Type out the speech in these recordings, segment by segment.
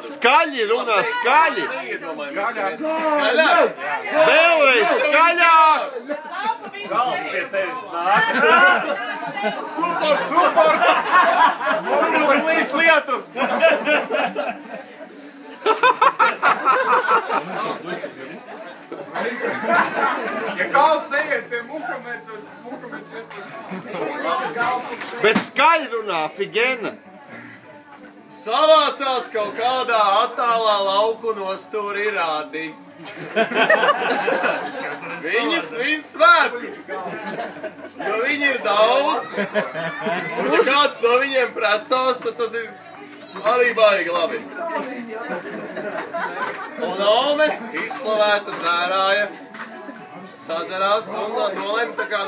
Skaļi runā, skaļi! Skaļāk! Vēlreiz skaļāk! Galds pie tevis nāk! Suport! Suport līdz lietus! Ja kalds neiet pie Muhameda, tad Muhameds iet pie Bet skaļi runā, figena! Savācās kaut kādā attālā lauku nostūri rādi. Viņi svin svētkus, jo viņi ir daudz. Un ja kāds no viņiem precās, tad tas ir arī baigi labi. Un Ome, izslavēta dzērāja, sadzerās un nolēma tā kā,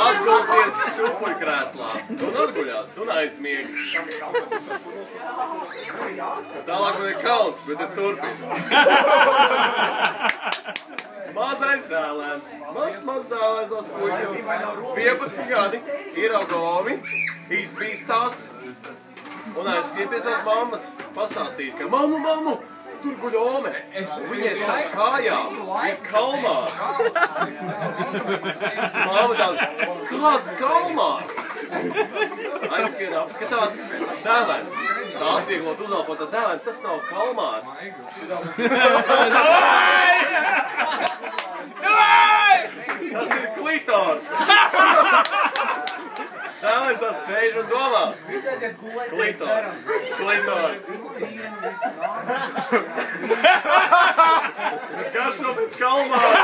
atgulties šupuļkrēslā. Un atguļās un aizmiega. Tālāk man ir kalns, bet es turpinu. Mazais dēlēns. Maz dēlēns uz puiļu. 15 gadi, ierauga Omi, izbīstās un aizskrien pie savas mammas pastāstīt, ka mammu, tur guļ Ome. Viņai stāv kājām, ir kalmārs. Māma tāda, kāds kalmārs? Aizskrien apskatās, dēlēn. Tā atvieglot uzalpot ar dēlēn, tas nav kalmārs. Tas ir klitors. Dēlēns tāds sēž un domā. Klitors. Garšo pēc kalmāra.